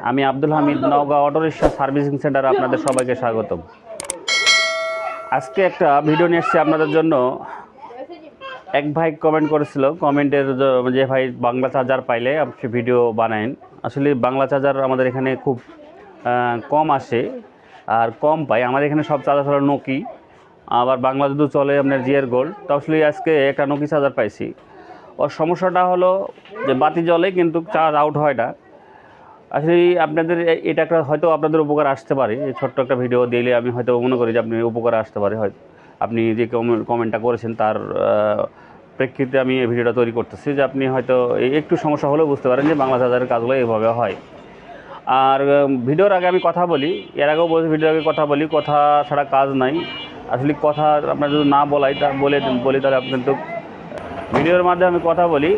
আমি Abdul Hamid, Naogaon autorickshaw servicing centre, আপনাদের সবাইকে স্বাগতম। আজকে একটা ভিডিও নিয়ে এসেছি আপনাদের জন্য। এক ভাই কমেন্ট করেছিল, কমেন্টের যে ভাই বাংলা চার্জার পাইলে আপনি ভিডিও বানায়েন। আসলে বাংলা চার্জার আমাদের এখানে খুব কম আসে আর কম পাই। আমাদের এখানে সব চার্জার হলো নোকি, আবার বাংলা যদি চলে আপনার জিয়ার গোল্ড। তো আসলে আজকে একটা নোকি চার্জার পাইছি। ওর সমস্যাটা হলো যে বাতি জ্বলে কিন্তু চার্জ আউট হয় না। আসলে আপনাদের এটা একটা হয়তো আপনাদের উপকার আসতে পারে। এই ছোট্ট একটা ভিডিও দিলে আমি হয়তো মনে করি যে আপনি উপকার আসতে পারে। হয়তো আপনি যে কমেন্টটা করেছেন তার প্রেক্ষিতে আমি এই ভিডিওটা তৈরি করতেছি, যে আপনি হয়তো একটু সমস্যা হলেও বুঝতে পারেন যে বাংলা চার্জারের কাজগুলো এইভাবে হয়। আর ভিডিওর আগে আমি কথা বলি, এর আগেও বলছি ভিডিওর আগে কথা বলি, কথা ছাড়া কাজ নাই। আসলে কথা আপনার যদি না বলাই তা বলি তাহলে আপনি কিন্তু ভিডিওর মাধ্যমে আমি কথা বলি,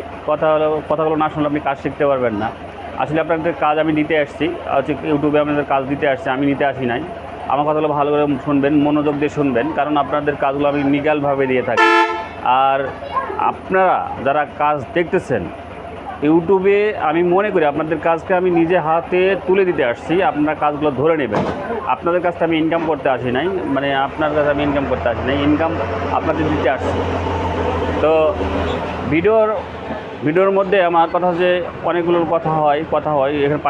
কথাগুলো না শুনলে আপনি কাজ শিখতে পারবেন না। আসলে আপনাদের কাজ আমি দিতে আসছি, ইউটিউবে আপনাদের কাজ দিতে আসছি, আমি নিতে আসি নাই। আমার কথাগুলো ভালো করে শুনবেন, মনোযোগ দিয়ে শুনবেন, কারণ আপনাদের কাজগুলো আমি লিগ্যালভাবে দিয়ে থাকি। আর আপনারা যারা কাজ দেখতেছেন ইউটিউবে, আমি মনে করি আপনাদের কাজকে আমি নিজে হাতে তুলে দিতে আসছি, আপনারা কাজগুলো ধরে নেবেন। আপনাদের কাছ থেকে আমি ইনকাম করতে আসি নাই, মানে আপনার কাছে আমি ইনকাম করতে আসি নাই, ইনকাম আপনাদের দিতে আসছি। তো ভিডিওর মধ্যে আমার কথা যে অনেকগুলো কথা হয় এখানে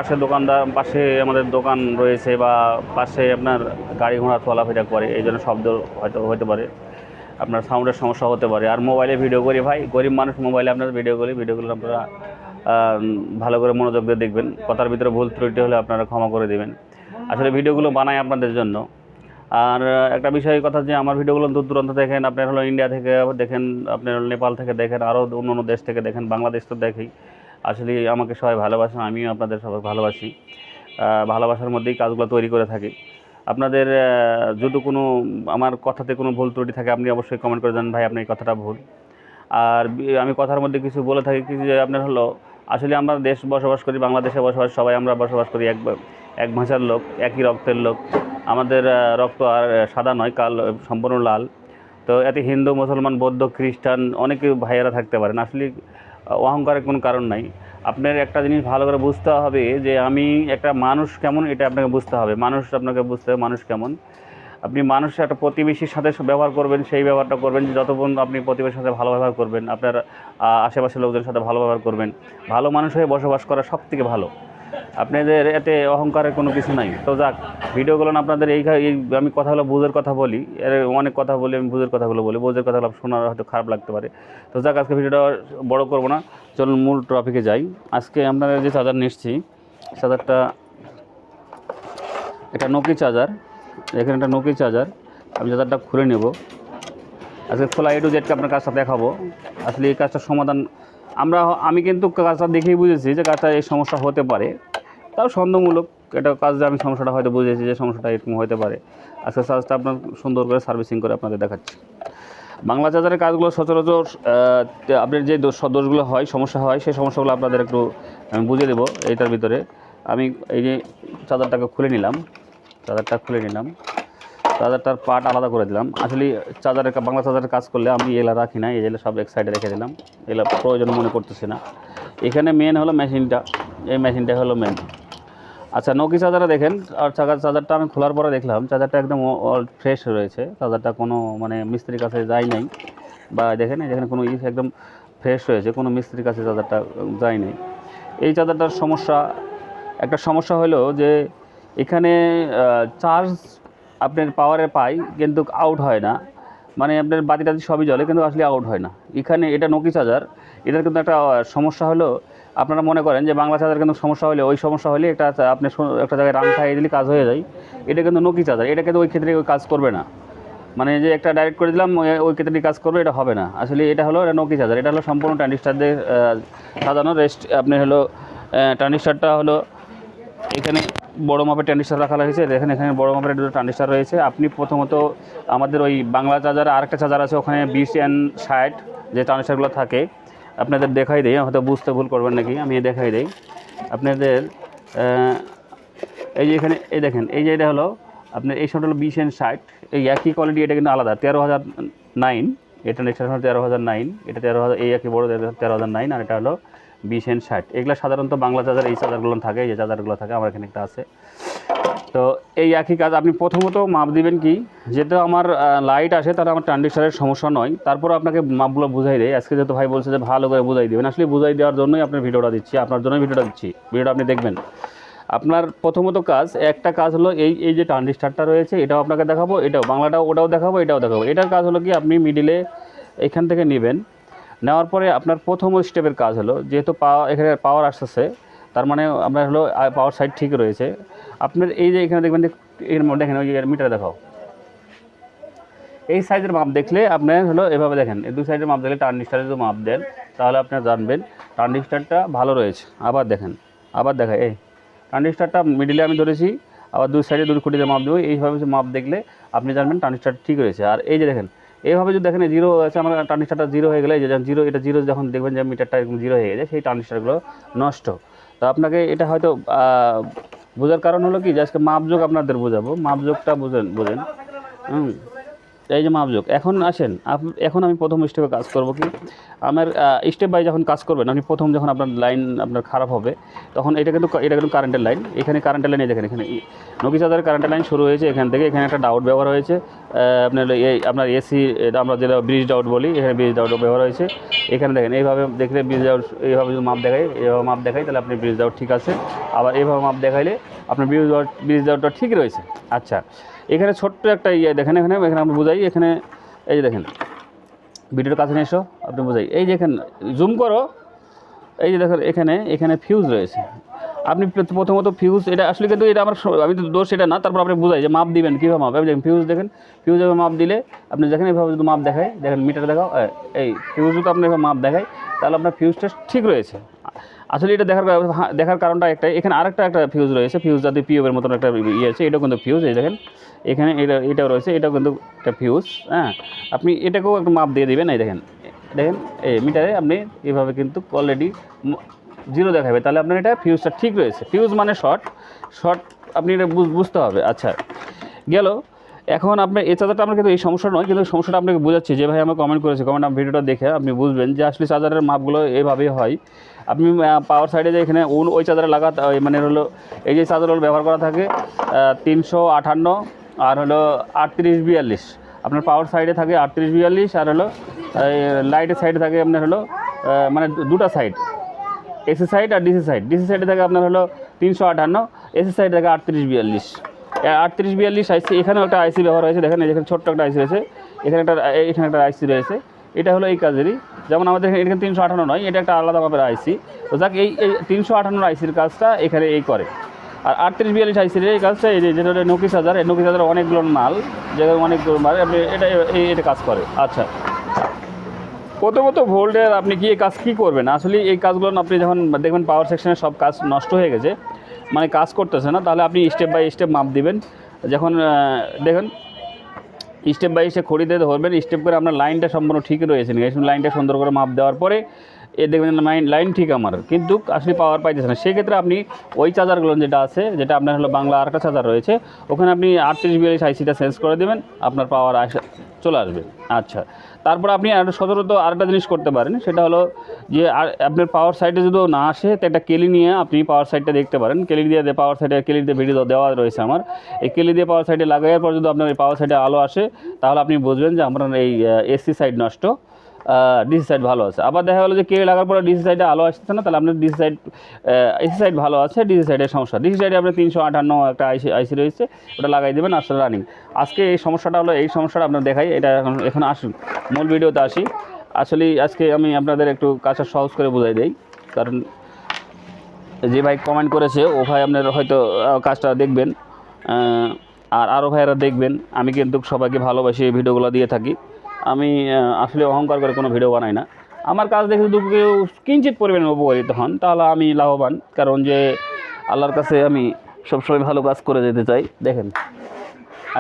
পাশে আমাদের দোকান রয়েছে, বা পাশে আপনার গাড়ি ঘোড়া চলাফেরা করে, এই জন্য শব্দ হয়তো হতে পারে, আপনার সাউন্ডের সমস্যা হতে পারে। আর মোবাইলে ভিডিও করি ভাই, গরিব মানুষ, মোবাইলে আপনার ভিডিওগুলো আপনারা ভালো করে মনোযোগ দিয়ে দেখবেন। কথার ভিতরে ভুল ত্রুটি হলে আপনারা ক্ষমা করে দেবেন। আসলে ভিডিওগুলো বানাই আপনাদের জন্য। আর একটা বিষয় কথা যে আমার ভিডিওগুলো দূর দূরান্ত দেখেন, আপনার হলো ইন্ডিয়া থেকে দেখেন, আপনার নেপাল থেকে দেখেন, আরও অন্য দেশ থেকে দেখেন, বাংলাদেশ তো দেখি। আসলে আমাকে সবাই ভালোবাসেন, আমিও আপনাদের সবাই ভালোবাসি। ভালোবাসার মধ্যেই কাজগুলো তৈরি করে থাকি। আপনাদের যদি কোনো আমার কথাতে কোনো ভুল ত্রুটি থাকে আপনি অবশ্যই কমেন্ট করে দেন, ভাই আপনি এই কথাটা ভুল। আর আমি কথার মধ্যে কিছু বলে থাকি কি, যে আপনার হলো আসলে আমরা দেশ বসবাস করি, বাংলাদেশে বসবাস, সবাই আমরা বসবাস করি, এক ভাষার লোক, একই রক্তের লোক। আমাদের রক্ত আর সাদা নয়, সম্পূর্ণ লাল। তো এতে হিন্দু, মুসলমান, বৌদ্ধ, খ্রিস্টান অনেকে ভাইয়েরা থাকতে পারেন। আসলে অহংকারের কোনো কারণ নাই। আপনার একটা জিনিস ভালো করে বুঝতে হবে যে আমি একটা মানুষ কেমন, এটা আপনাকে বুঝতে হবে। আপনাকে বুঝতে হবে মানুষ কেমন। আপনি মানুষের একটা প্রতিবেশীর সাথে ব্যবহার করবেন, সেই ব্যবহারটা করবেন যে যতক্ষণ আপনি প্রতিবেশীর সাথে ভালো ব্যবহার করবেন, আপনার আশেপাশের লোকদের সাথে ভালো ব্যবহার করবেন, ভালো মানুষ হয়ে বসবাস করা সবথেকে ভালো। আপনাদের এতে অহংকারের কোনো কিছু নাই। তো যাক, ভিডিওগুলো আপনাদের এই আমি কথাগুলো বুঝের কথা বলি, এর অনেক কথা বলি, আমি বুঝের কথাগুলো বলি, বুঝের কথাগুলো শোনার হয়তো খারাপ লাগতে পারে। তো যাক, আজকে ভিডিওটা বড় করব না, চলুন মূল টপিকে যাই। আজকে আপনারা যে চার্জার নিচ্ছি, চার্জারটা এটা নোকি চার্জার। এখানে একটা নোকি চার্জার, আমি চার্জারটা খুলে নেব। আজকে খোলা A to Z আপনার কাজটা দেখাবো। আসলে এই কাজটার সমাধান আমি কিন্তু কাজটা দেখেই বুঝেছি যে কাজটা এই সমস্যা হতে পারে, তাও সন্দেহমূলক এটা কাজ, আমি সমস্যাটা হয়তো বুঝেছি যে সমস্যাটা এরকম হতে পারে। আজকে চার্জটা আপনার সুন্দর করে সার্ভিসিং করে আপনাদের দেখাচ্ছি। বাংলা চার্জারের কাজগুলো সচরাচর আপনার যে দোষগুলো হয়, সমস্যা হয়, সেই সমস্যাগুলো আপনাদের একটু আমি বুঝিয়ে দেবো। এইটার ভিতরে আমি এই যে চার্জারটাকে খুলে নিলাম, চার্জারটার পার্ট আলাদা করে দিলাম। আসলে বাংলা চার্জারের কাজ করলে আমি এলা রাখি না, এই এলা সব এক সাইডে রেখে দিলাম, এলা প্রয়োজন মনে করতেছি না। এখানে মেন হলো মেশিনটা, এই মেশিনটা হলো মেন। আচ্ছা, নোকি চার্জারে দেখেন, আর চার্জারটা আমি খোলার পরে দেখলাম চার্জারটা একদম ফ্রেশ রয়েছে। চার্জারটা কোনো মানে মিস্ত্রির কাছে যায় নাই, বা দেখেন যেখানে কোনো একদম ফ্রেশ রয়েছে, কোনো মিস্ত্রির কাছে চার্জারটা যায় নাই। এই চার্জারটার একটা সমস্যা হলো যে এখানে চার্জ আপনার পাওয়ারে পাই কিন্তু আউট হয় না, মানে আপনার বাতি টাতি সবই জ্বলে কিন্তু আসলে আউট হয় না। এখানে এটা নোকি চার্জার, এটার কিন্তু একটা সমস্যা হলো, আপনারা মনে করেন যে বাংলা চার্জার কিন্তু সমস্যা হলে, ওই সমস্যা হলে আপনি একটা জায়গায় রাং খাইয়ে দিলে কাজ হয়ে যায়। এটা কিন্তু নোকি চার্জার, এটা কিন্তু ওই ক্ষেত্রে ওই কাজ করবে না। মানে যে একটা ডাইরেক্ট করে দিলাম ওই ক্ষেত্রে কাজ করবে, এটা হবে না। আসলে এটা হলো নোকি চার্জার, এটা হলো সম্পূর্ণ ট্রানজিস্টার দিয়ে সাজানো। আপনি হলো ট্রানজিস্টারটা হলো এখানে বড় মাপের ট্রানজিস্টার রাখা হয়েছে, এখানে বড় মাপের দুটো ট্রানজিস্টার রয়েছে। আপনি প্রথমত আমাদের ওই বাংলা চার্জারে আরেকটা চার্জার আছে, ওখানে 20N60 যে ট্রানজিস্টারগুলো থাকে, আপনাদের দেখাই দিই, হয়তো বুঝতে ভুল করবেন নাকি, আমি দেখাই দিই আপনাদের। এই যে এখানে এই দেখেন, এই যে এটা হলো আপনার এই সবটা হলো 20N60, এই একই কোয়ালিটি, এটা কিন্তু আলাদা 13,009, এটা ট্রানজিস্টার হলো 13,009, এটা 13,000, এই একই বড় 13,009, আর এটা হলো 20N60, এগুলো সাধারণত বাংলা চার্জার, এই চার্জারগুলো থাকে, এই যে চার্জারগুলো থাকে, আমার এখানে একটা আছে। তো এই একই কাজ, আপনি প্রথমত মাপ দিবেন কি, যেহেতু আমার লাইট আসে তাহলে আমার ট্রানজিস্টারের সমস্যা নয়, তারপর আপনাকে মাপগুলো বুঝাই দেয়। আজকে যেহেতু ভাই বলছে যে ভালো করে বুঝাই দেবেন, আসলে বুঝাই দেওয়ার জন্যই আপনার ভিডিওটা দিচ্ছি, আপনার জন্যই ভিডিওটা দিচ্ছি, ভিডিওটা আপনি দেখবেন। আপনার প্রথমত কাজ, একটা কাজ হলো এই যে ট্রানজিস্টারটা রয়েছে এটাও আপনাকে দেখাবো, এটাও বাংলাটাও ওটাও দেখাবো, এটাও দেখাবো। এটার কাজ হলো কি, আপনি মিডিলে এখান থেকে নেবেন, নেওয়ার পরে আপনার প্রথম স্টেপের কাজ হলো, যেহেতু এখানে পাওয়ার আসতেছে, তার মানে আপনার হলো পাওয়ার সাইড ঠিক রয়েছে। আপনার এই যে এখানে দেখবেন, এর মধ্যে দেখেন ওই মিটার দেখাও, এই সাইজের মাপ দেখলে আপনার হলো এভাবে দেখেন, এই দুই সাইডের মাপ দেখলে ট্রানজিস্টারের যদি মাপ দেন তাহলে আপনার জানবেন ট্রানজিস্টারটা ভালো রয়েছে। আবার দেখেন, আবার দেখায়, এই ট্রানজিস্টারটা মিডিলে আমি ধরেছি, আবার দুই সাইডে দুই খুঁটিতে মাপ দেবো, এইভাবে মাপ দেখলে আপনি জানবেন ট্রানজিস্টার ঠিক রয়েছে। আর এই যে দেখেন, এইভাবে যদি দেখেন জিরো আছে, আমার ট্রানজিস্টারটা জিরো হয়ে গেলে, এই যে জিরো, এটা জিরো যখন দেখবেন যে মিটারটা এরকম জিরো হয়ে গেছে, সেই ট্রানজিস্টারগুলো নষ্ট। তো আপনাকে এটা হয়তো বোঝার কারণ হলো কি, যে আজকে মাপযোগ আপনাদের বোঝাবো, মাপযোগটা বোঝেন। এই যে মাপযোগ, এখন আসেন, এখন আমি প্রথম স্টেপে কাজ করব কি, আমার স্টেপ বাই যখন কাজ করবেন আপনি, প্রথম যখন আপনার লাইন আপনার খারাপ হবে, তখন এটা কিন্তু কারেন্টের লাইন, এখানে কারেন্টের লাইন, দেখেন এখানে নকি চার্জারের কারেন্টের লাইন শুরু হয়েছে এখান থেকে, এখানে একটা ডাউট ব্যবহার হয়েছে, আপনার এসি, আমরা যেটা ব্রিজ ডাউট বলি, এখানে ব্রিজ ডাউট ব্যবহার হয়েছে। এখানে দেখেন এইভাবে দেখলে ব্রিজ ডাউট, এইভাবে যদি মাপ দেখাই, এইভাবে মাপ দেখাই তাহলে আপনি ব্রিজ ডাউট ঠিক আছে, আবার এইভাবে মাপ দেখাইলে আপনার ব্রিজ ডাউটটা ঠিক রয়েছে। আচ্ছা, এখানে ছোট্ট একটা দেখেন, এখানে আমি বুঝাই, এখানে এই যে দেখেন, ভিডিওর কাছে নিয়ে এসো, আপনি বুঝাই, এই যে এখানে জুম করো, এই যে দেখেন এখানে ফিউজ রয়েছে। আপনি প্রথমত ফিউজ, এটা আসলে কিন্তু এটা আমার, আমি তো দোষ এটা না, তারপর আপনি বুঝাই যে মাপ দিবেন কীভাবে মাপ, দেখেন ফিউজ, দেখেন ফিউজের মাপ দিলে আপনি দেখেন এইভাবে যদি মাপ দেখায়, দেখেন মিটার দেখাও, এই ফিউজ যদি আপনি এভাবে মাপ দেখায় তাহলে আপনার ফিউজটা ঠিক রয়েছে। আসলে এটা দেখার কারণটা একটাই, এখানে আরেকটা ফিউজ রয়েছে, ফিউজ যাতে পিওবের মতন একটা ইয়ে আছে, এটাও কিন্তু ফিউজ, এই দেখেন এখানে এটাও রয়েছে, এটাও কিন্তু একটা ফিউজ। হ্যাঁ, আপনি এটাকেও একটু মাপ দিয়ে দিবেন, এই দেখেন এই মিটারে আপনি এভাবে কিন্তু অলরেডি জিরো দেখাবে, তাহলে আপনার এটা ফিউজটা ঠিক রয়েছে। ফিউজ মানে শর্ট আপনি এটা বুঝতে হবে। আচ্ছা, গেল। এখন আপনার এই চার্জারটা আমার কিন্তু এই সমস্যা নয়, কিন্তু সমস্যাটা আপনাকে বোঝাচ্ছি, যে ভাই আমার কমেন্ট করেছে, ভিডিওটা দেখে আপনি বুঝবেন যে আসলে চার্জারের মাপগুলো এইভাবেই হয়। আপনি পাওয়ার সাইডে যে এখানে ওই চার্জারে লাগাতে, মানে হলো এই যে চার্জারগুলো ব্যবহার করা থাকে 358 আর হলো 3842, আপনার পাওয়ার সাইডে থাকে 3842, আর হলো লাইটের সাইডে থাকে আপনার হলো মানে দুটা সাইড, এসি সাইড আর ডিসি সাইডে থাকে আপনার হলো 358, এসি সাইডে থাকে 3842 আইসি। এখানেও একটা আইসি ব্যবহার হয়েছে, দেখেন এখানে ছোট্ট একটা আইসি রয়েছে, এখানে একটা আইসি রয়েছে, এটা হলো এই কাজেরই। যেমন আমাদের এখানে 358 নয়, এটা একটা আলাদা ভাবে আইসি। তো যাক, এই 358 আইসির কাজটা এখানে এই করে, আর 3842 আইসির এই কাজটা এই যেটা নকি চার্জার, এই নকি চার্জার অনেকগুলো মাল, যেখানে অনেকগুলো মাল আপনি এটা কাজ করে। আচ্ছা, প্রথমত ভোল্টের আপনি কি এই কাজ কী করবেন, আসলে এই কাজগুলো আপনি যখন দেখবেন পাওয়ার সেকশনের সব কাজ নষ্ট হয়ে গেছে, মানে কাজ করতেছে না, তাহলে আপনি স্টেপ বাই স্টেপ মাপ দিবেন। যখন দেখেন স্টেপ বাই স্টেপ খড়িতে ধরবেন, স্টেপ করে আপনার লাইনটা সম্পূর্ণ ঠিক রয়েছে না, এই লাইনটা সুন্দর করে মাপ দেওয়ার পরে দেখবেন লাইন ঠিক আমার, কিন্তু আসলে পাওয়ার পাইতেছে না। সেক্ষেত্রে আপনি ওই চার্জারগুলো যেটা আছে, যেটা আপনার হলো বাংলা আরেকটা চার্জার রয়েছে, ওখানে আপনি 3842 আইসিটা চেঞ্জ করে দেবেন, আপনার পাওয়ার চলে আসবে। আচ্ছা, তারপর আপনি আরেকটা জিনিস করতে পারেন, সেটা হলো যে আপনার পাওয়ার সাইডে যদি না আসে, তো একটা কেলি নিয়ে আপনি পাওয়ার সাইডটা দেখতে পারেন, কেলি দিয়ে পাওয়ার সাইডে ভিডিও দেওয়া রয়েছে আমার, এই কেলি দিয়ে পাওয়ার সাইডে লাগানোর পর যদি আপনার এই পাওয়ার সাইডে আলো আসে, তাহলে আপনি বুঝবেন যে আপনার এই এসি সাইড নষ্ট, ডিসি সাইড ভালো আছে। আবার দেখা গেলো যে কেলি লাগার পরে ডিসি সাইডে আলো আসছে না, তাহলে আপনার এসি সাইড ভালো আছে, ডিসি সাইডের সমস্যা। ডিসি সাইডে আপনার 358 একটা আইসি রয়েছে, ওটা লাগাই দেবেন, আসলে রানিং। আজকে এই সমস্যাটা হলো, এই সমস্যাটা আপনার দেখাই, এটা এখন আসুন মূল ভিডিওতে আসি। আসলে আজকে আমি আপনাদের একটু কাজটা সহজ করে বোঝাই দেই, কারণ যে ভাই কমেন্ট করেছে ও ভাই আপনার হয়তো কাজটা দেখবেন, আর আরও ভাইয়েরা দেখবেন। আমি কিন্তু সবাইকে ভালোবাসি, এই ভিডিওগুলো দিয়ে থাকি। আমি আসলে অহংকার করে কোনো ভিডিও বানাই না। আমার কাজ দেখে যদি কেউ কিঞ্চিত পরিমাণে উপকারিত হন, তাহলে আমি লাভবান, কারণ যে আল্লাহর কাছে আমি সবসময় ভালো কাজ করে যেতে চাই। দেখেন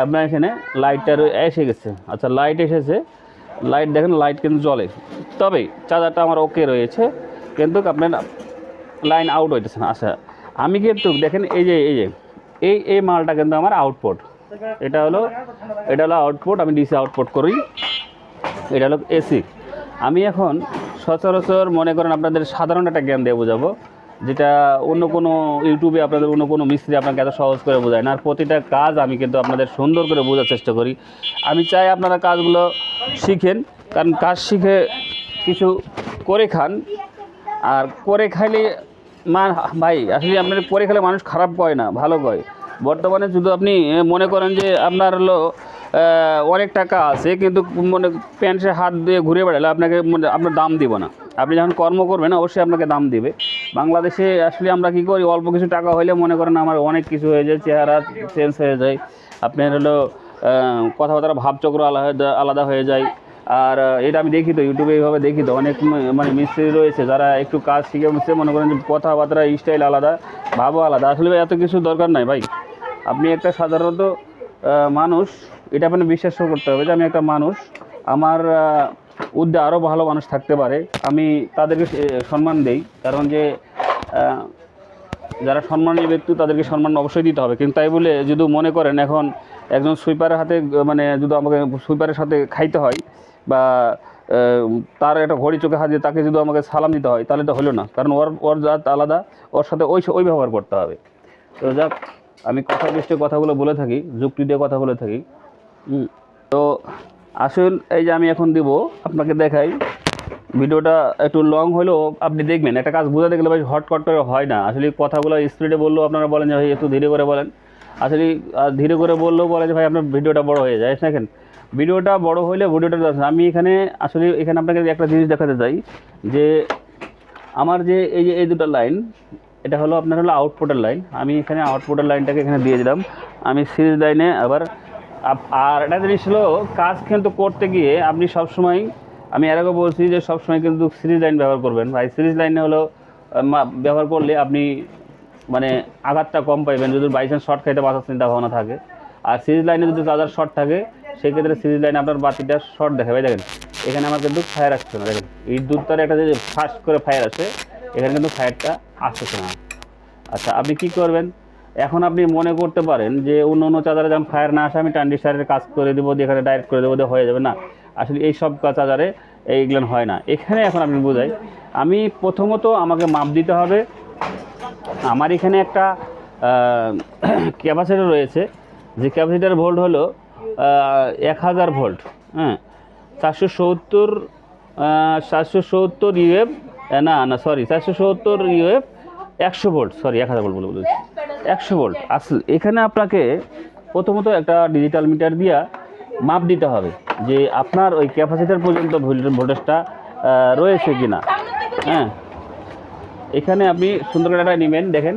আপনার এখানে লাইটটা এসে গেছে। আচ্ছা, লাইট এসেছে, লাইট দেখেন, লাইট কিন্তু জ্বলে, তবে চার্জারটা আমার ওকে রয়েছে, কিন্তু আপনার লাইন আউট হইতেছে না। আচ্ছা, আমি কিন্তু দেখেন এই মালটা কিন্তু আমার আউটপুট, এটা হলো আউটপুট, আমি ডিসি আউটপুট করি, এটা হলো এসি। আমি এখন সচরাচর মনে করেন আপনাদের সাধারণ একটা জ্ঞান দিয়ে বোঝাবো, যেটা অন্য কোনো ইউটিউবে আপনাদের অন্য কোনো মিস্ত্রি আপনাকে এত সহজ করে বোঝায় না। আর প্রতিটা কাজ আমি কিন্তু আপনাদের সুন্দর করে বোঝার চেষ্টা করি। আমি চাই আপনারা কাজগুলো শিখেন, কারণ কাজ শিখে কিছু করে খান। আর করে খাইলে ভাই আসলে আপনার করে খেলে মানুষ খারাপ কয় না, ভালো কয়। বর্তমানে শুধু আপনি মনে করেন যে আপনার হলো অনেক টাকা আছে, কিন্তু মনে প্যান্টে হাত দিয়ে ঘুরে বেড়ালে আপনাকে আপনার দাম দিব না। আপনি যখন কর্ম করবেন অবশ্যই আপনাকে দাম দিবে। বাংলাদেশে আসলে আমরা কী করি, অল্প কিছু টাকা হইলে মনে করেন আমার অনেক কিছু হয়ে যায়, চেহারা চেঞ্জ হয়ে যায়, আপনার হলো কথাবার্তা ভাবচক্র আলাদা আলাদা হয়ে যায়। আর এটা আমি দেখি তো, ইউটিউবে এইভাবে দেখি তো, অনেক মানে মিস্ত্রি রয়েছে যারা একটু কাজ শিখে মিস্ত্রি মনে করেন যে কথাবার্তা স্টাইল আলাদা, ভাবও আলাদা। আসলে এত কিছু দরকার নাই ভাই। আপনি একটা সাধারণত মানুষ, এটা আপনি বিশ্বাস করতে হবে যে আমি একটা মানুষ, আমার উদ্যে আরও ভালো মানুষ থাকতে পারে, আমি তাদেরকে সম্মান দেই। কারণ যে যারা সম্মানীয় ব্যক্তি তাদেরকে সম্মান অবশ্যই দিতে হবে। কিন্তু তাই বলে যদি মনে করেন এখন একজন সুইপারের হাতে মানে যদি আমাকে সুইপারের সাথে খাইতে হয়, বা তার একটা ঘড়ি চোখে হাত দিয়ে তাকে যদি আমাকে সালাম দিতে হয়, তাহলে তো হলো না। কারণ ওর জাত আলাদা, ওর সাথে ওই ব্যবহার করতে হবে। তো যাক, আমি কথা দৃষ্টি কথাগুলো বলে থাকি, যুক্তি দিয়ে কথা বলে থাকি। তো আসল এই যে আমি এখন দিব আপনাকে দেখাই, ভিডিওটা একটু লং হলেও আপনি দেখবেন। একটা কাজ বোঝাতে গেলে ভাই হটকট করে হয় না। আসলে কথাগুলো স্পিডে বললেও আপনারা বলেন যে ভাই একটু ধীরে করে বলেন। আসলে ধীরে করে বললেও বলে যে ভাই আপনার ভিডিওটা বড় হয়ে যায়। দেখেন ভিডিওটা বড় হলে ভিডিওটা, আমি এখানে আসলে এখানে আপনাকে একটা জিনিস দেখাতে চাই যে আমার যে এই দুটো লাইন, এটা হলো আপনার হলো আউটপুটের লাইন। আমি এখানে আউটপুটের লাইনটাকে এখানে দিয়ে দিলাম। আমি সিরিজ লাইনে আবার আর একটা জিনিস হলো, কাজ কিন্তু করতে গিয়ে আপনি সবসময়, আমি এর আগে বলছি যে সবসময় কিন্তু সিরিজ লাইন ব্যবহার করবেন ভাই। সিরিজ লাইনে হলো ব্যবহার করলে আপনি মানে আঘাতটা কম পাইবেন, যদি বাই চান্স শর্ট খাইতে বাঁচার চিন্তা ভাবনা থাকে। আর সিরিজ লাইনে যদি চার্জার শর্ট থাকে, সেক্ষেত্রে সিরিজ লাইনে আপনার বাতিটা শর্ট দেখাবে। দেখেন এখানে আমার কিন্তু ফায়ার আসছে না, দেখেন এই দুধটার একটা যে ফাস্ট করে ফায়ার আসে, এখানে কিন্তু ফায়ারটা আসতেছে না। আচ্ছা, আপনি কি করবেন এখন? আপনি মনে করতে পারেন যে অন্য চার্জারে যেমন ফায়ার না আসে, আমি ট্রানজিস্টারের কাজ করে দেবো, এখানে ডাইরেক্ট করে দেবো, হয়ে যাবে না। আসলে এই সব চার্জারে এইগুলো হয় না। এখানে এখন আপনি বোঝাই, আমি প্রথমত আমাকে মাপ দিতে হবে। আমার এখানে একটা ক্যাপাসিটর রয়েছে, যে ক্যাপাসিটার ভোল্ট হলো 1000 ভোল্ট, হ্যাঁ, 470 ইউএফ, না sorry 470 UF 100 volt, sorry 1000 volt বলে বলেছি, 100 ভোল্ট। আসলে এখানে আপনাকে প্রথমত একটা ডিজিটাল মিটার দিয়া মাপ দিতে হবে যে আপনার ওই ক্যাপাসিটার পর্যন্ত ভোল্টেজটা রয়েছে কি না। হ্যাঁ, এখানে আপনি সুন্দর করে একটা নেবেন। দেখেন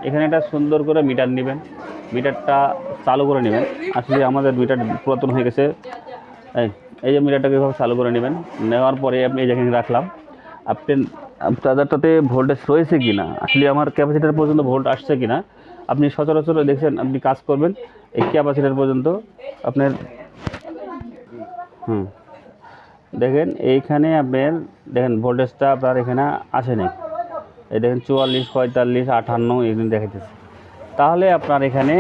এখানে একটা সুন্দর করে মিটার নেবেন, মিটারটা চালু করে নেবেন। আসলে আমাদের মিটার পুরাতন হয়ে গেছে। এই যে মিটারটাকে এভাবে চালু করে নেবেন, নেওয়ার পরে আপনি এই জায়গায় রাখলাম। আপনি চার্জারটাতে ভোল্টেজ রয়েছে কি না, আসলে আমার ক্যাপাসিটার পর্যন্ত ভোল্ট আসছে কি না, আপনি সচরাচর দেখছেন, আপনি কাজ করবেন এই ক্যাপাসিটার পর্যন্ত আপনার। দেখেন এইখানে আপনার দেখেন ভোল্টেজটা আপনার এখানে আসে নাই। এই দেখেন 44, 45, 58 এগুলো দেখাইতেছে। তাহলে আপনার এখানে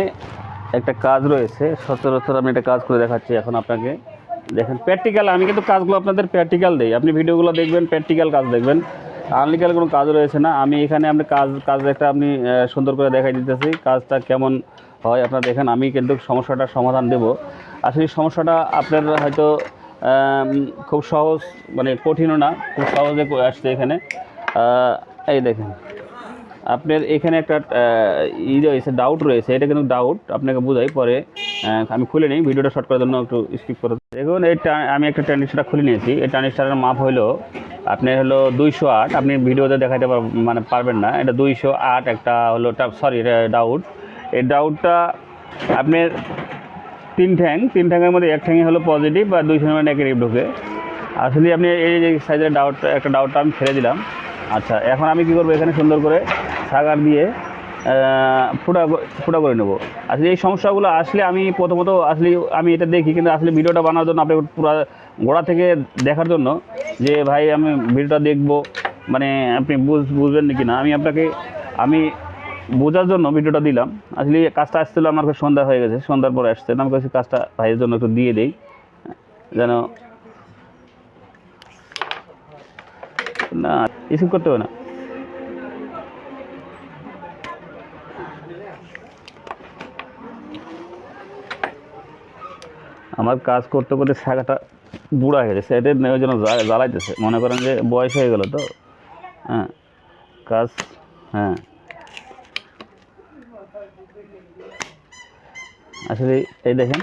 একটা কাজ রয়েছে। সচরাচর আমি একটা কাজ করে দেখাচ্ছি এখন আপনাকে। দেখেন প্র্যাকটিক্যাল, আমি কিন্তু কাজগুলো আপনাদের প্র্যাকটিক্যাল দিই, আপনি ভিডিওগুলো দেখবেন, প্র্যাকটিক্যাল কাজ দেখবেন, আনলিক্যাল কোনো কাজ রয়েছে না। আমি এখানে আপনি কাজ একটা আপনি সুন্দর করে দেখাই দিতেছি, কাজটা কেমন হয় আপনারা দেখেন। আমি কিন্তু সমস্যাটার সমাধান দেব। আসলে সমস্যাটা আপনার হয়তো খুব সহজ, মানে কঠিনও না, খুব সহজে আসছে এখানে। এই দেখেন আপনার এখানে একটা রয়েছে, ডাউট রয়েছে। এটা কিন্তু ডাউট, আপনাকে বোঝাই পরে। আমি খুলে নিই, ভিডিওটা শর্ট করার জন্য একটু স্কিপ করে দেখুন। আমি একটা ট্রানজিস্টার খুলে নিয়েছি। এই ট্রানজিস্টারের মাপ হলো আপনার হলো 208। আপনি ভিডিওতে দেখাতে পারবেন না, এটা 208 একটা হলো, সরি এটা ডাউট। এই ডাউটটা আপনার তিন ঠ্যাঙের মধ্যে এক ঠ্যাঙে হলো পজিটিভ আর 2 ঠ্যাঙের নেগেটিভ ঢুকে। আসলে আপনি এই যে সাইজের ডাউটটা আমি ছেড়ে দিলাম। আচ্ছা, এখন আমি কী করবো, এখানে সুন্দর করে সাগার দিয়ে ফুটা করে নেব। আসলে এই সমস্যাগুলো আসলে আমি প্রথমত আসলে আমি এটা দেখি, কিন্তু আসলে ভিডিওটা বানানোর জন্য আপনি পুরো গোড়া থেকে দেখার জন্য, যে ভাই আমি ভিডিওটা দেখবো, মানে আপনি বুঝবেন কি না, আমি বোঝার জন্য ভিডিওটা দিলাম। আসলে কাজটা আসছিল আমার কাছে সন্ধ্যা হয়ে গেছে, সন্ধ্যার পরে আসছে, আমি কাছে কাজটা ভাইয়ের জন্য একটু দিয়ে দেই যেন। না স্কিপ করতে হবে না। আমার কাজ করতে করতে শাখাটা বুড়া হয়ে গেছে, এটা ওই জন্য জ্বালাইতেছে, মনে করেন যে বয়স হয়ে গেল তো। হ্যাঁ কাজ, হ্যাঁ আসলে এই দেখেন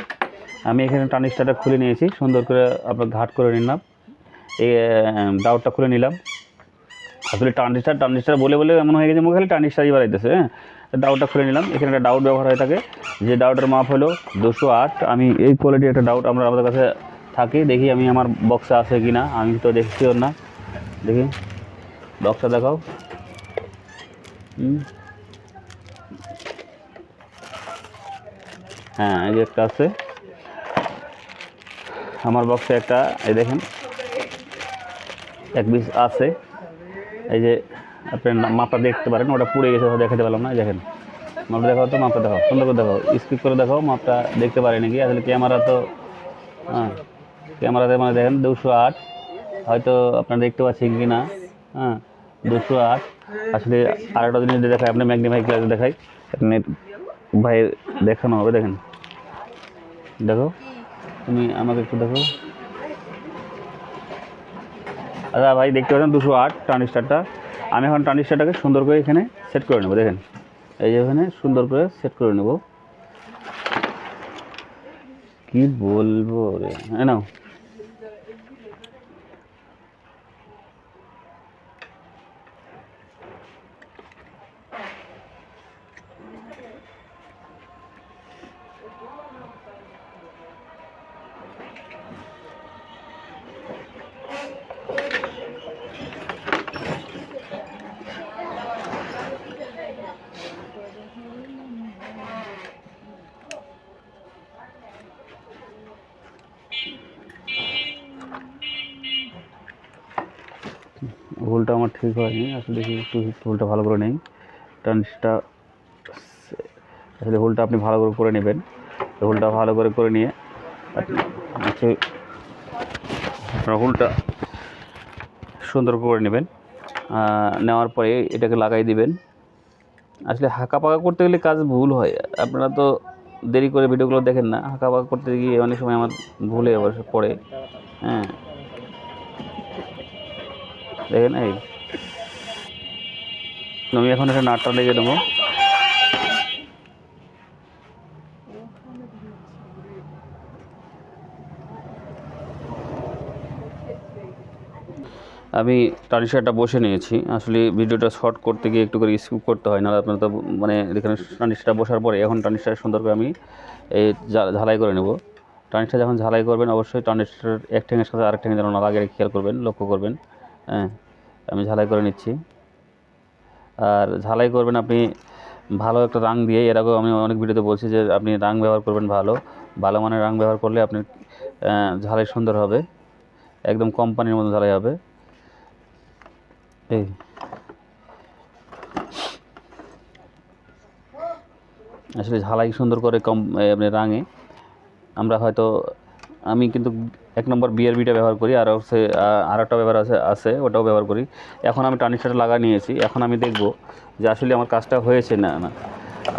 আমি এখানে ট্রানজিস্টারটা খুলে নিয়েছি, সুন্দর করে আপনার ঘাট করে নিলাম, এই ডাউটটা খুলে নিলাম। আসলে ট্রানজিস্টার বলে বলে এমন হয়ে গেছে মুখে খালি ট্রানজিস্টারই বাড়াইতেছে। হ্যাঁ ডাউটটা খুলে নিলাম, এখানে একটা ডাউট ব্যবহার হয়ে থাকে, যে ডাউটের মাপ হলো 208। আমি এই কোয়ালিটির একটা ডাউট আমাদের কাছে থাকে, দেখি আমি আমার বক্সে আছে কি না, আমি তো দেখছি ওর না, দেখি বক্সটা দেখাও। হ্যাঁ এই যে একটা আছে আমার বক্সে একটা, এই দেখেন এক পিস আছে। এই যে আপনি মাপটা দেখতে পারেন, ওটা পুড়ে গেছে দেখাতে পারলাম না, দেখেন মাপটা দেখাও, তো মাপটা দেখাও, সুন্দর করে দেখাও, স্কিপ করে দেখাও, মাপটা দেখতে পারে নাকি। আসলে ক্যামেরা তো, হ্যাঁ ক্যামেরাতে মানে দেখেন 208, হয়তো আপনারা দেখতে পাচ্ছেন কি না। হ্যাঁ 208। আসলে আরেকটা জিনিস দেখায়, আপনি ম্যাগনিফাই গ্লাসে দেখাই, আপনি ভাই দেখানো হবে, দেখেন দেখো, তুমি আমাকে একটু দেখো। আচ্ছা ভাই দেখতে পাচ্ছেন 208 ট্রানজিস্টারটা। আমি এখন ট্রানজিস্টারটাকে সুন্দর করে এখানে সেট করে নেব, দেখেন এই যে এখানে সুন্দর করে সেট করে নেব। কি বলবো রে, হ্যাঁ নাও হোলটা আমার ঠিক হয়নি, আসলে দেখি একটু হোলটা ভালো করে নেই। ট্রানজিস্টার আসলে হোলটা আপনি ভালো করে নেবেন, হোলটা ভালো করে নিয়ে আপনার হোলটা সুন্দর করে নেবেন। নেওয়ার পরে এটাকে লাগাই দিবেন। আসলে হাঁকা পাকা করতে গেলে কাজ ভুল হয়, আপনারা তো দেরি করে ভিডিওগুলো দেখেন না, হাঁকা পাকা করতে গিয়ে অনেক সময় আমার ভুলে পড়ে। হ্যাঁ দেখেন এই আমি এখন একটা নাটটা লেগে দেবো। আমি ট্রানজিস্টারটা বসে নিয়েছি, আসলে ভিডিওটা শর্ট করতে গিয়ে একটু করে স্কিপ করতে হয়, না আপনার তো মানে এখানে ট্রানজিস্টার বসার পরে এখন ট্রানজিস্টার সুন্দর করে আমি এই ঝালাই করে নেব। ট্রানজিস্টার যখন ঝালাই করবেন অবশ্যই ট্রানজিস্টার এক ঠ্যাঙের সাথে আরেক ঠ্যাঙে যেন না লাগে খেয়াল করবেন, লক্ষ্য করবেন। হ্যাঁ আমি ঝালাই করে নিচ্ছি। আর ঝালাই করবেন আপনি ভালো একটা রাং দিয়ে, এর আগেও আমি অনেক ভিডিওতে বলছি যে আপনি রাং ব্যবহার করবেন, ভালো মানের রাং ব্যবহার করলে আপনি ঝালাই সুন্দর হবে, একদম কোম্পানির মতো ঝালাই হবে। এই আসলে ঝালাই সুন্দর করে আপনি রাঙে আমরা হয়তো, আমি কিন্তু 1 নম্বর বিআরবিটা ব্যবহার করি, আর হচ্ছে আর একটা ব্যবহার আছে ওটাও ব্যবহার করি। এখন আমি ট্রানজিস্টারটা লাগা নিয়েছি, এখন আমি দেখব যে আসলে আমার কাজটা হয়েছে না।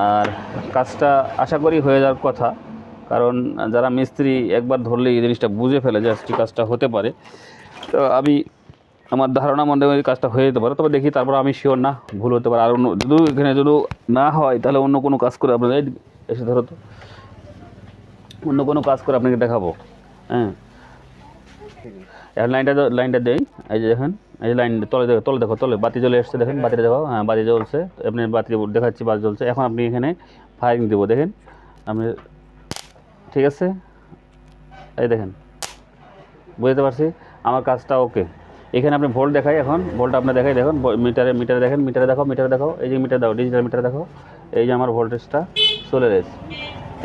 আর কাজটা আশা করি হয়ে যাওয়ার কথা, কারণ যারা মিস্ত্রি একবার ধরলেই এই জিনিসটা বুঝে ফেলে যে আজকে কাজটা হতে পারে। তো আমি আমার ধারণা মনে হয় কাজটা হয়ে যেতে পারে, তবে দেখি, তারপর আমি শিওর না, ভুল হতে পারে। আর অন্য যদি এখানে যদি না হয় তাহলে অন্য কোনো কাজ করে আপনাদের এসে ধরো তো, অন্য কোনো কাজ করে আপনাকে দেখাবো। হ্যাঁ এখন লাইনটা দেই, এই যে দেখেন এই যে লাইন তলে দেখো, তলে বাতি জ্বলে এসছে, দেখেন বাতিটা দেখো, হ্যাঁ বাতি জ্বলছে, আপনি বাতি দেখাচ্ছি বাতি জ্বলছে। এখন আপনি এখানে ফায়ারিং দেবো, দেখেন আপনি, ঠিক আছে এই দেখেন বুঝতে পারছি আমার কাজটা ওকে। এখানে আপনি ভোল্ট দেখাই, এখন ভোল্টটা আপনি দেখাই, দেখুন মিটারে দেখেন, মিটারে দেখাও, এই যে মিটার দাও, ডিজিটাল মিটারে দেখাও, এই যে আমার ভোল্টেজটা চলে এসেছে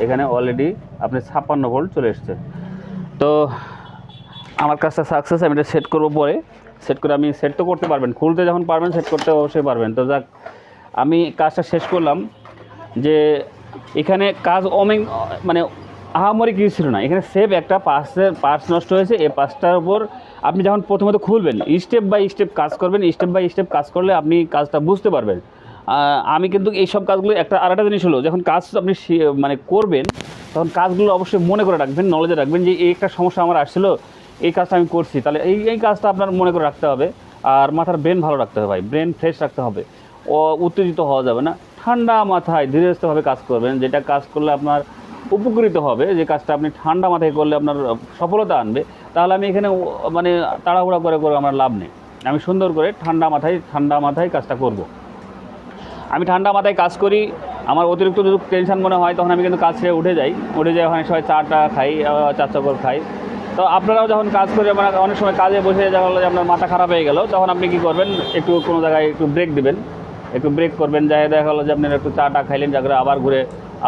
এখানে অলরেডি আপনি 56 ভোল্ট চলে এসছে। তো আমার কাজটা সাকসেস, আমি এটা সেট করবো, পরে সেট করে আমি সেট তো করতে পারবেন, খুলতে যখন পারবেন সেট করতে অবশ্যই পারবেন। তো যাক আমি কাজটা শেষ করলাম, যে এখানে কাজ মানে আহামরি কিছু ছিল না এখানে। সেফ একটা পার্টস নষ্ট হয়েছে, এই পার্টসটার উপর আপনি যখন প্রথমত খুলবেন স্টেপ বাই স্টেপ কাজ করবেন, স্টেপ বাই স্টেপ কাজ করলে আপনি কাজটা বুঝতে পারবেন। আমি কিন্তু এইসব কাজগুলো আরেকটা জিনিস হলো, যখন কাজ আপনি মানে করবেন তখন কাজগুলো অবশ্যই মনে করে রাখবেন, নলেজে রাখবেন যে এই একটা সমস্যা আমার আসছিলো, এই কাজটা আমি করছি, তাহলে এই কাজটা আপনার মনে করে রাখতে হবে। আর মাথার ব্রেন ভালো রাখতে হবে ভাই, ব্রেন ফ্রেশ রাখতে হবে, উত্তেজিত হওয়া যাবে না, ঠান্ডা মাথায় ধীরস্থভাবে কাজ করবেন, যেটা কাজ করলে আপনার উপকৃত হবে, যে কাজটা আপনি ঠান্ডা মাথায় করলে আপনার সফলতা আনবে। তাহলে আমি এখানে মানে তাড়াহুড়া করে আমার লাভ নেই, আমি সুন্দর করে ঠান্ডা মাথায় কাজটা করব। আমি ঠান্ডা মাথায় কাজ করি, আমার অতিরিক্ত যদি টেনশন মনে হয় তখন আমি কিন্তু কাজ ছেড়ে উঠে যাই অনেক সময় চাটা খাই, চা চকর খাই। তো আপনারাও যখন কাজ করে মানে অনেক সময় কাজে বসে যাওয়া হলো যে আপনার মাথা খারাপ হয়ে গেল, তখন আপনি কী করবেন, একটু কোনো জায়গায় একটু ব্রেক দেবেন, একটু ব্রেক করবেন, যাই দেখা গেলো যে আপনার একটু চাটা খাইলেন, যা করে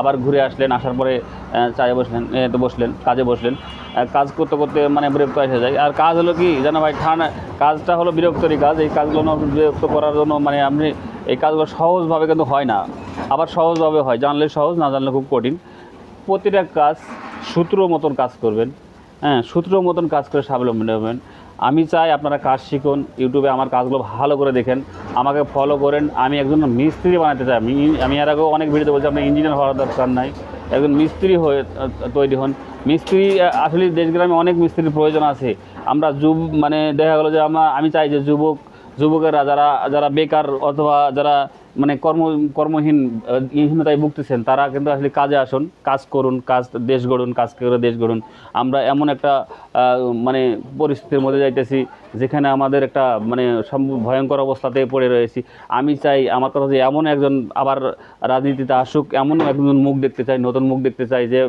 আবার ঘুরে আসলেন, আসার পরে চায়ে বসলেন, কাজে বসলেন। কাজ করতে করতে মানে বিরক্ত এসে যায়। আর কাজ হলো কি জানো ভাই, কাজটা হলো বিরক্তরই কাজ। এই কাজগুলো বিরক্ত করার জন্য মানে আপনি এই কাজগুলো সহজভাবে কিন্তু হয় না, আবার সহজভাবে হয়, জানলে সহজ, না জানলে খুব কঠিন। প্রতিটা কাজ সূত্র মতন কাজ করবেন, হ্যাঁ, সূত্র মতন কাজ করে স্বাবলম্বী হবেন। আমি চাই আপনারা কাজ শিখুন, ইউটিউবে আমার কাজগুলো ভালো করে দেখেন, আমাকে ফলো করেন। আমি একজন মিস্ত্রি বানাতে চাই। আমি এর আগেও অনেক ভিডিওতে বলছি আপনার ইঞ্জিনিয়ার হওয়ার দরকার নাই, একজন মিস্ত্রি হয়ে তৈরি হন। মিস্ত্রি আসলে দেশগ্রামে অনেক মিস্ত্রির প্রয়োজন আছে। আমরা মানে দেখা গেলো যে আমি চাই যে যুবকেরা যারা বেকার অথবা যারা মানে কর্মহীনতায় ভুগতেছেন, তারা কিন্তু আসলে কাজে আসুন, কাজ করুন, দেশ গড়ুন, কাজ করে দেশ গড়ুন। আমরা এমন একটা মানে পরিস্থিতির মধ্যে যাইতেছি যেখানে আমাদের একটা মানে ভয়ঙ্কর অবস্থাতে পড়ে রয়েছি। আমি চাই, আমার কথা যে এমন একজন আবার রাজনীতিতে আসুক, এমন একজন মুখ দেখতে চাই, নতুন মুখ দেখতে চাই, যে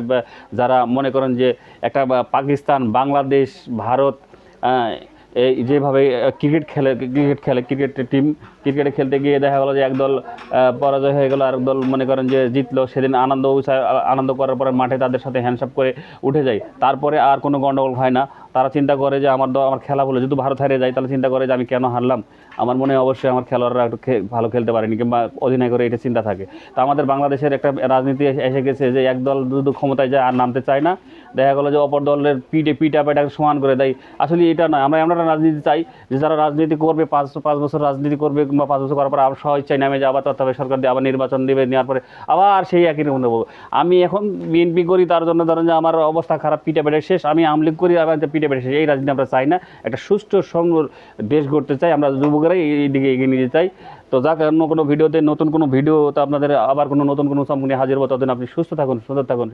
যারা মনে করেন যে একটা পাকিস্তান, বাংলাদেশ, ভারত এই যেভাবে ক্রিকেটে ক্রিকেটে খেলতে গিয়ে দেখা গেলো যে একদল পরাজয় হয়ে গেলো, আরেক দল মনে করেন যে জিতলো, সেদিন আনন্দ করার পরে মাঠে তাদের সাথে হ্যান্ডশপ করে উঠে যায়, তারপরে আর কোনো গণ্ডগোল হয় না। তারা চিন্তা করে যে আমার খেলা বলে যদি ভারত হারিয়ে যায়, তাহলে চিন্তা করে যে আমি কেন হারলাম, আমার মনে হয় অবশ্যই আমার খেলোয়াড়রা একটু ভালো খেলতে পারেনি, কিংবা অধিনায়কের এটা চিন্তা থাকে। তো আমাদের বাংলাদেশের একটা রাজনীতি এসে গেছে যে এক দল দুটো ক্ষমতায় যায় আর নামতে চায় না, দেখা গেলো যে অপর দলের পিঠা সমান করে দেয়। আসলে এটা নয়, আমরা রাজনীতি চাই যে যারা রাজনীতি করবে 5 বছর রাজনীতি করবে, কিংবা 5 বছর করার পর আবার স্বেচ্ছায় নামে যাওয়া, তবে সরকার দিয়ে আবার নির্বাচন দেবে, নেওয়ার পরে আবার সেই একই রকম দেবো। আমি এখন বিএনপি করি, তার জন্য ধরেন যে আমার অবস্থা খারাপ, পিঠে শেষ। আমি আওয়ামী লীগ করি, আবার পিঠে শেষ। এই রাজনীতি আমরা চাই না। একটা সুষ্ঠু সুন্দর দেশ গড়তে চাই, আমরা যুবকেরাই এই দিকে এগিয়ে নিতে চাই। তো যাক, অন্য কোনো ভিডিওতে নতুন কোনো ভিডিও তো আপনাদের আবার নতুন কোনো সম্পর্কে হাজির হবো। ততদিন আপনি সুস্থ থাকুন, সুন্দর থাকুন।